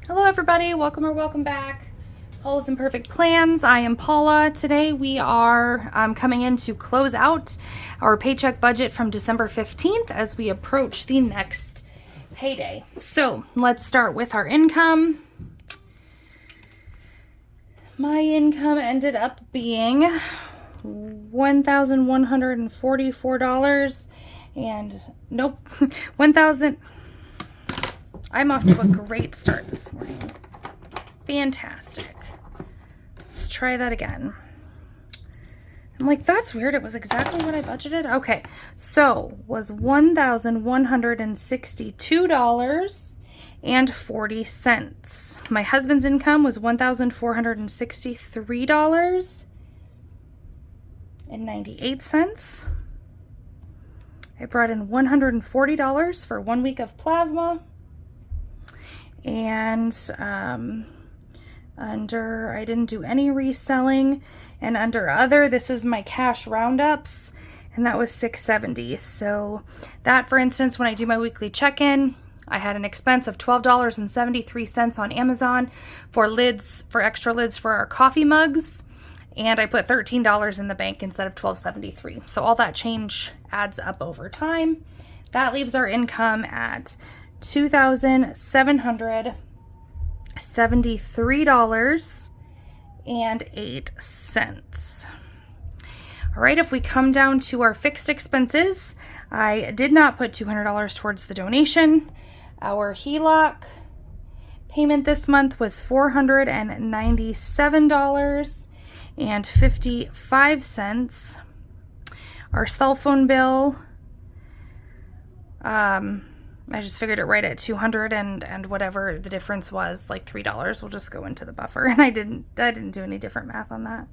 Hello everybody, welcome or welcome back. Paula's Imperfect Plans. I am Paula. Today we are coming in to close out our paycheck budget from December 15th as we approach the next payday. So let's start with our income. My income ended up being $1,144 and nope, 1,000. I'm off to a great start this morning. Fantastic. Let's try that again. I'm like, that's weird. It was exactly what I budgeted. Okay, so was $1,162.40. My husband's income was $1,463.98. I brought in $140 for 1 week of plasma. And I didn't do any reselling, and under other, this is my cash roundups, and that was $670. So that, for instance, when I do my weekly check-in, I had an expense of $12.73 on Amazon for lids, for extra lids for our coffee mugs, and I put $13 in the bank instead of $12.73. So all that change adds up over time. That leaves our income at $2,773.08. All right, if we come down to our fixed expenses, I did not put $200 towards the donation. Our HELOC payment this month was $497.55. Our cell phone bill, I just figured it right at 200 and whatever the difference was, like $3 will just go into the buffer. And I didn't do any different math on that.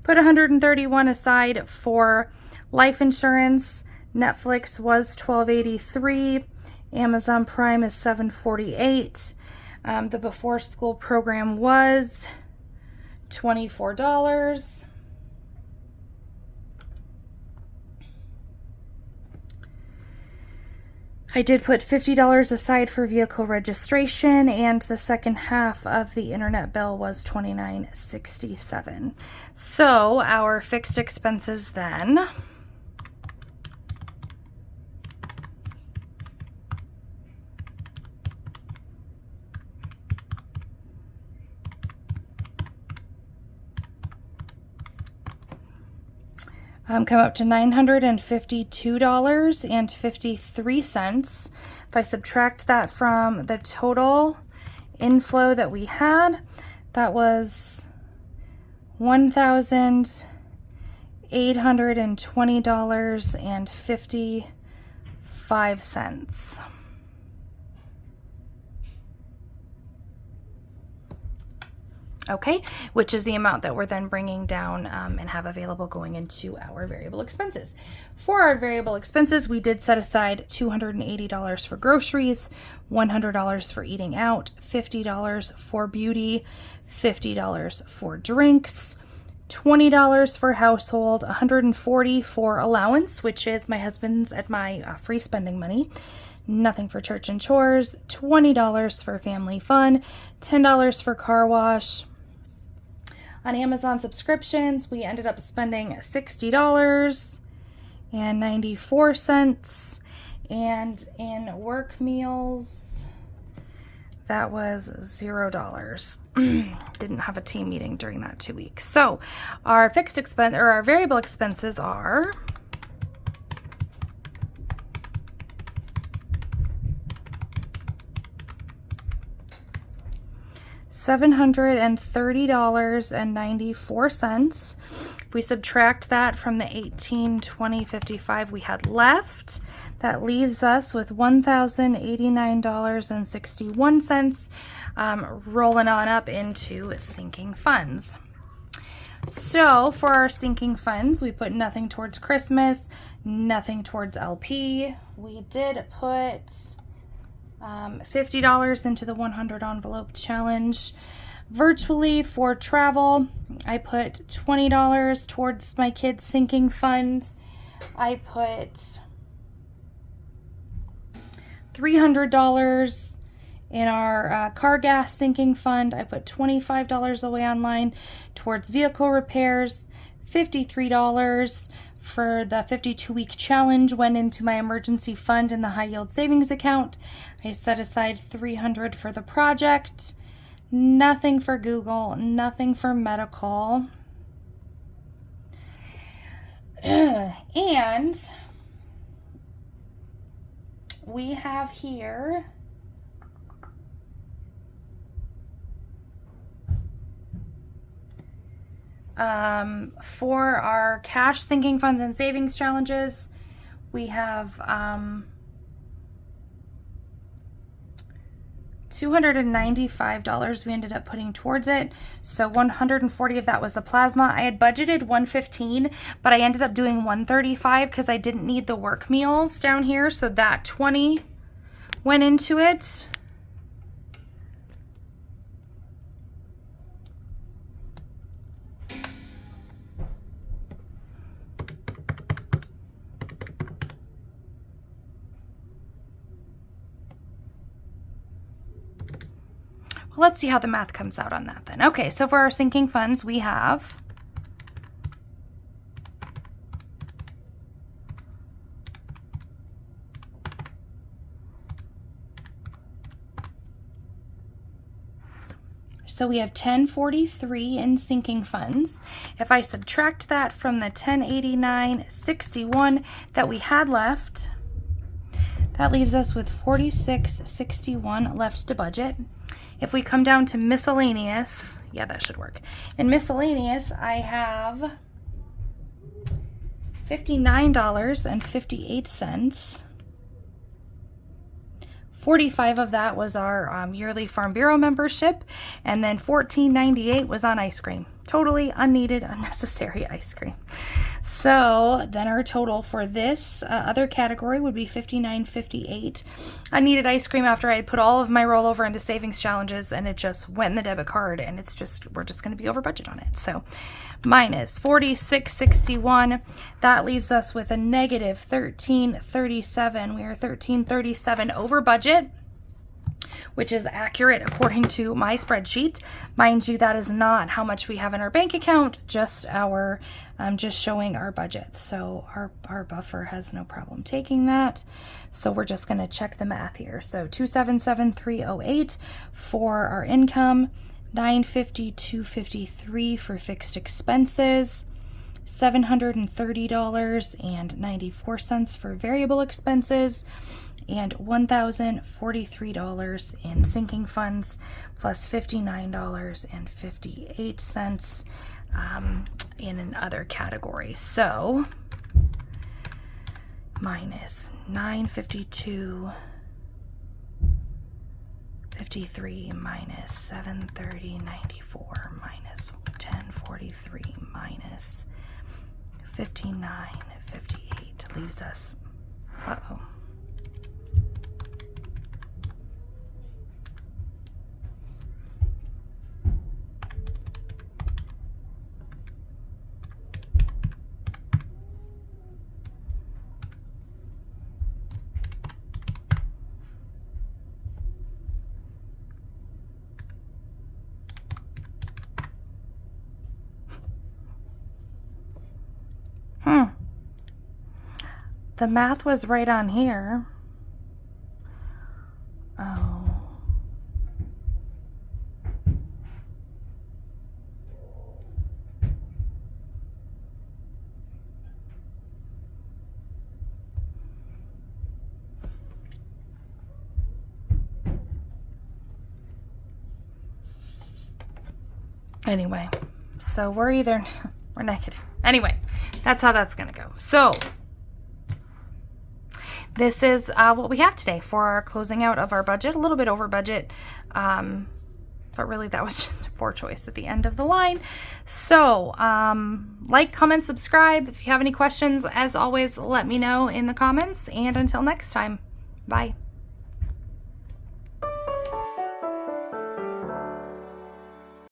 Put 131 aside for life insurance. Netflix was $12.83. Amazon Prime is $7.48. The before school program was $24. I did put $50 aside for vehicle registration, and the second half of the internet bill was $29.67. So our fixed expenses then come up to $952.53. If I subtract that from the total inflow that we had, that was $1,820.55. Okay, which is the amount that we're then bringing down and have available going into our variable expenses. For our variable expenses, we did set aside $280 for groceries, $100 for eating out, $50 for beauty, $50 for drinks, $20 for household, $140 for allowance, which is my husband's and my free spending money. Nothing for church and chores, $20 for family fun, $10 for car wash. On Amazon subscriptions, we ended up spending $60.94, and in work meals, that was $0. Didn't have a team meeting during that 2 weeks. So our fixed expense or our variable expenses are $730.94. If we subtract that from the $1,820.55 we had left, that leaves us with $1,089.61, rolling on up into sinking funds. So for our sinking funds, we put nothing towards Christmas, nothing towards LP. We did put $50 into the 100 envelope challenge. Virtually for travel, I put $20 towards my kids' sinking fund. I put $300 In our car gas sinking fund, I put $25 away online towards vehicle repairs. $53 for the 52-week challenge went into my emergency fund in the high yield savings account. I set aside $300 for the project. Nothing for Google, nothing for medical. And we have here for our cash sinking funds and savings challenges, we have $295 we ended up putting towards it. So 140 of that was the plasma. I had budgeted 115, but I ended up doing 135 because I didn't need the work meals down here. So that 20 went into it. Well, let's see how the math comes out on that then. Okay, so for our sinking funds, we have we have 1043 in sinking funds. If I subtract that from the 1089.61 that we had left, that leaves us with 46.61 left to budget. If we come down to miscellaneous, yeah, that should work. In miscellaneous, I have $59.58. 45 of that was our yearly Farm Bureau membership, and then $14.98 was on ice cream. Totally unneeded, unnecessary ice cream. So then our total for this other category would be $59.58. Unneeded ice cream after I had put all of my rollover into savings challenges, and it just went in the debit card, and we're just going to be over budget on it. So minus $46.61. That leaves us with a negative $13.37. We are $13.37 over budget, which is accurate according to my spreadsheet. Mind you, that is not how much we have in our bank account, just our just showing our budget. So our buffer has no problem taking that. So we're just going to check the math here. So 277,308 for our income, 950,253 for fixed expenses, $730.94 for variable expenses, and $1,043 in sinking funds, plus $59.58 in another category. So minus 952.53 minus 730.94 minus 1043 minus 59.58 leaves us, the math was right on here. Oh. Anyway, so we're negative. Anyway, that's how that's going to go. So this is what we have today for our closing out of our budget. A little bit over budget, but really that was just a poor choice at the end of the line. So like, comment, subscribe. If you have any questions, as always, let me know in the comments. And until next time, bye.